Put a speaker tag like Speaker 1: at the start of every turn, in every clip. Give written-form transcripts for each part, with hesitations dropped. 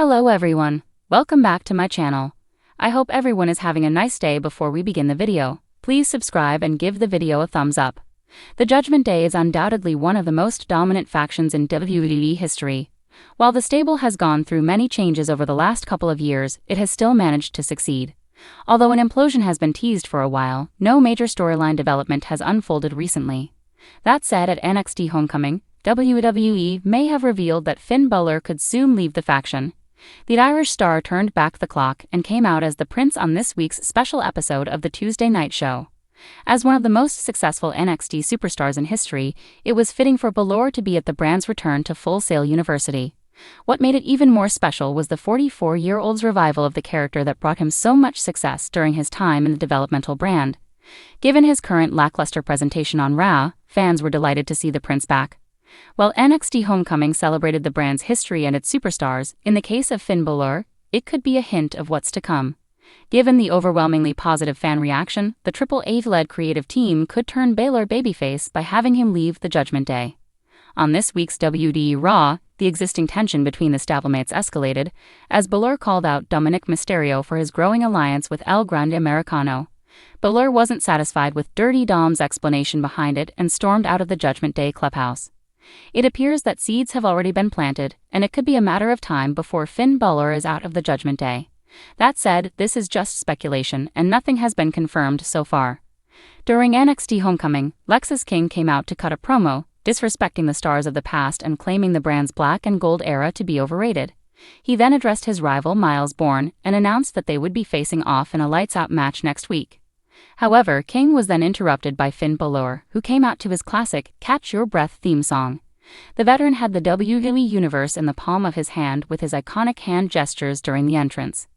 Speaker 1: Hello everyone, welcome back to my channel. I hope everyone is having a nice day. Before we begin the video, please subscribe and give the video a thumbs up. The Judgment Day is undoubtedly one of the most dominant factions in WWE history. While the stable has gone through many changes over the last couple of years, it has still managed to succeed. Although an implosion has been teased for a while, no major storyline development has unfolded recently. That said, at NXT Homecoming, WWE may have revealed that Finn Balor could soon leave the faction. The Irish star turned back the clock and came out as the Prince on this week's special episode of the Tuesday Night Show. As one of the most successful NXT superstars in history, it was fitting for Balor to be at the brand's return to Full Sail University. What made it even more special was the 44-year-old's revival of the character that brought him so much success during his time in the developmental brand. Given his current lackluster presentation on Raw, fans were delighted to see the Prince back. While NXT Homecoming celebrated the brand's history and its superstars, in the case of Finn Balor, it could be a hint of what's to come. Given the overwhelmingly positive fan reaction, the Triple H-led creative team could turn Balor babyface by having him leave the Judgment Day. On this week's WWE Raw, the existing tension between the stablemates escalated, as Balor called out Dominic Mysterio for his growing alliance with El Grande Americano. Balor wasn't satisfied with Dirty Dom's explanation behind it and stormed out of the Judgment Day clubhouse. It appears that seeds have already been planted, and it could be a matter of time before Finn Balor is out of the Judgment Day. That said, this is just speculation, and nothing has been confirmed so far. During NXT Homecoming, Lexis King came out to cut a promo, disrespecting the stars of the past and claiming the brand's black and gold era to be overrated. He then addressed his rival Miles Bourne and announced that they would be facing off in a lights-out match next week. However, King was then interrupted by Finn Balor, who came out to his classic Catch Your Breath theme song. The veteran had the WWE Universe in the palm of his hand with his iconic hand gestures during the entrance.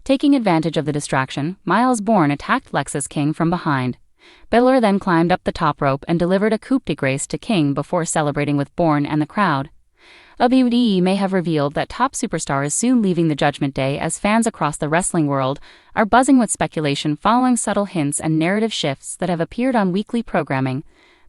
Speaker 1: Taking advantage of the distraction, Miles Bourne attacked Lexis King from behind. Balor then climbed up the top rope and delivered a coup de grace to King before celebrating with Bourne and the crowd. WWE may have revealed that top superstar is soon leaving the Judgment Day, as fans across the wrestling world are buzzing with speculation following subtle hints and narrative shifts that have appeared on weekly programming.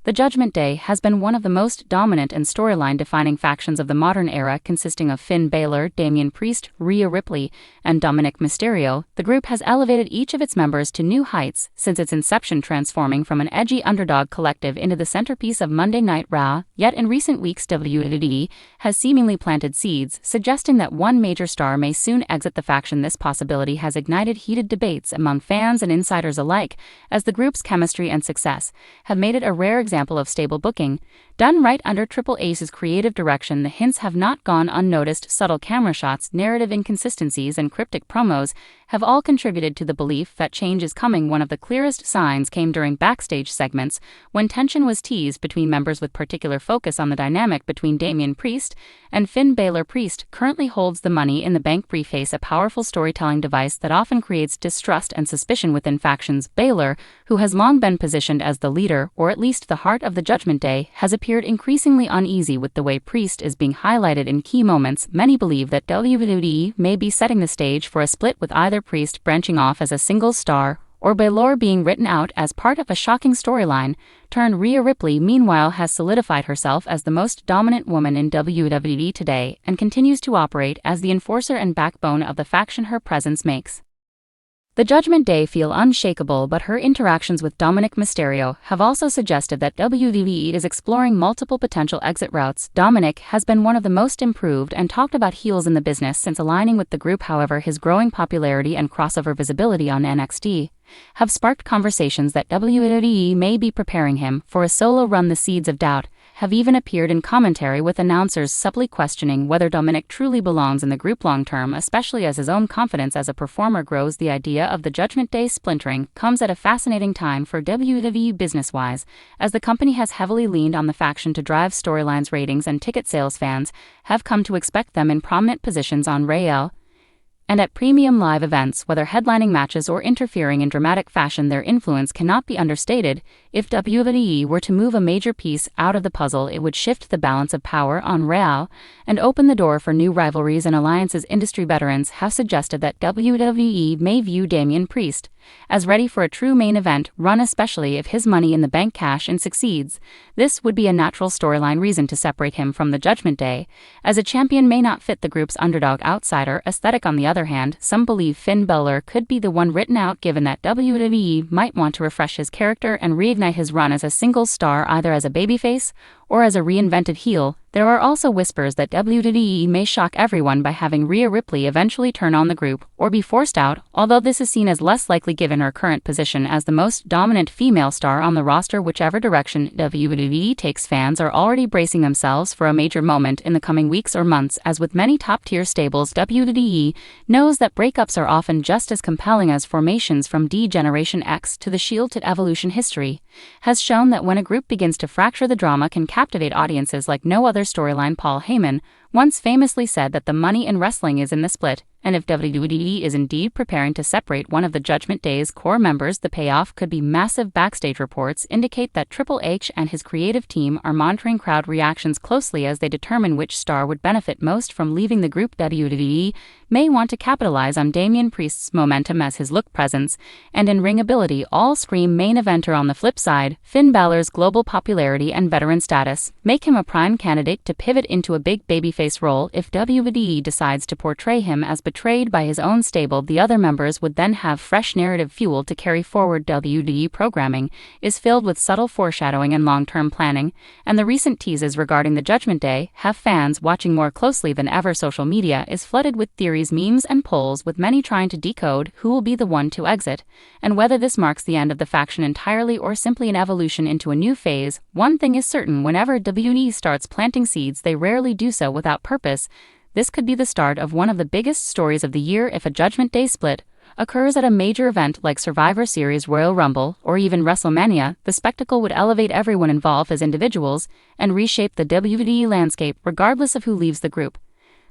Speaker 1: The Judgment Day has been one of the most dominant and storyline-defining factions of the modern era, consisting of Finn Balor, Damian Priest, Rhea Ripley, and Dominic Mysterio. The group has elevated each of its members to new heights since its inception, transforming from an edgy underdog collective into the centerpiece of Monday Night Raw. Yet in recent weeks, WWE has seemingly planted seeds, suggesting that one major star may soon exit the faction. This possibility has ignited heated debates among fans and insiders alike, as the group's chemistry and success have made it a rare example of stable booking. Done right under Triple H's creative direction, the hints have not gone unnoticed. Subtle camera shots, narrative inconsistencies, and cryptic promos have all contributed to the belief that change is coming. One of the clearest signs came during backstage segments, when tension was teased between members, with particular focus on the dynamic between Damian Priest and Finn Balor. Priest currently holds the Money in the Bank briefcase, a powerful storytelling device that often creates distrust and suspicion within factions. Balor, who has long been positioned as the leader, or at least the heart of the Judgment Day, has appeared increasingly uneasy with the way Priest is being highlighted in key moments. Many believe that WWE may be setting the stage for a split, with either Priest branching off as a single star or Balor being written out as part of a shocking storyline. Rhea Ripley, meanwhile, has solidified herself as the most dominant woman in WWE today and continues to operate as the enforcer and backbone of the faction her presence makes. The Judgment Day feel unshakable, but her interactions with Dominic Mysterio have also suggested that WWE is exploring multiple potential exit routes. Dominic has been one of the most improved and talked about heels in the business since aligning with the group. However, his growing popularity and crossover visibility on NXT have sparked conversations that WWE may be preparing him for a solo run. The seeds of doubt have even appeared in commentary, with announcers subtly questioning whether Dominic truly belongs in the group long term, especially as his own confidence as a performer grows. The idea of the Judgment Day splintering comes at a fascinating time for WWE business-wise, as the company has heavily leaned on the faction to drive storylines, ratings, and ticket sales. Fans have come to expect them in prominent positions on Raw. And at premium live events, whether headlining matches or interfering in dramatic fashion, their influence cannot be understated. If WWE were to move a major piece out of the puzzle, it would shift the balance of power on Raw and open the door for new rivalries and alliances. Industry veterans have suggested that WWE may view Damian Priest as ready for a true main event run, especially if his Money in the Bank cash-in succeeds. This would be a natural storyline reason to separate him from the Judgment Day, as a champion may not fit the group's underdog outsider aesthetic. On the other hand, some believe Finn Balor could be the one written out, given that WWE might want to refresh his character and reignite his run as a single star, either as a babyface or as a reinvented heel. There are also whispers that WWE may shock everyone by having Rhea Ripley eventually turn on the group or be forced out, although this is seen as less likely given her current position as the most dominant female star on the roster. Whichever direction WWE takes, fans are already bracing themselves for a major moment in the coming weeks or months. As with many top-tier stables, WWE knows that breakups are often just as compelling as formations. From D-Generation X to The Shield to Evolution, history has shown that when a group begins to fracture, the drama can captivate audiences like no other storyline. Paul Heyman once famously said that the money in wrestling is in the split, and if WWE is indeed preparing to separate one of the Judgment Day's core members, the payoff could be massive. Backstage reports indicate that Triple H and his creative team are monitoring crowd reactions closely as they determine which star would benefit most from leaving the group. WWE may want to capitalize on Damian Priest's momentum, as his look, presence, and in-ring ability all scream main eventer. On the flip side, Finn Balor's global popularity and veteran status make him a prime candidate to pivot into a big babyface role. If WWE decides to portray him as betrayed by his own stable, the other members would then have fresh narrative fuel to carry forward. WWE programming is filled with subtle foreshadowing and long-term planning, and the recent teases regarding the Judgment Day have fans watching more closely than ever. Social media is flooded with theories, memes, and polls, with many trying to decode who will be the one to exit, and whether this marks the end of the faction entirely or simply an evolution into a new phase. One thing is certain: whenever WWE starts planting seeds, they rarely do so without purpose. This could be the start of one of the biggest stories of the year. If a Judgment Day split occurs at a major event like Survivor Series, Royal Rumble, or even WrestleMania, the spectacle would elevate everyone involved as individuals and reshape the WWE landscape, regardless of who leaves the group.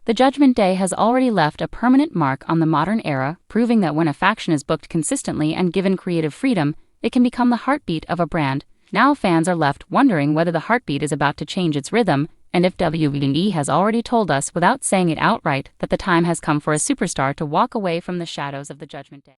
Speaker 1: The Judgment Day has already left a permanent mark on the modern era, proving that when a faction is booked consistently and given creative freedom, it can become the heartbeat of a brand. Now fans are left wondering whether the heartbeat is about to change its rhythm, and if WWE has already told us without saying it outright that the time has come for a superstar to walk away from the shadows of the Judgment Day.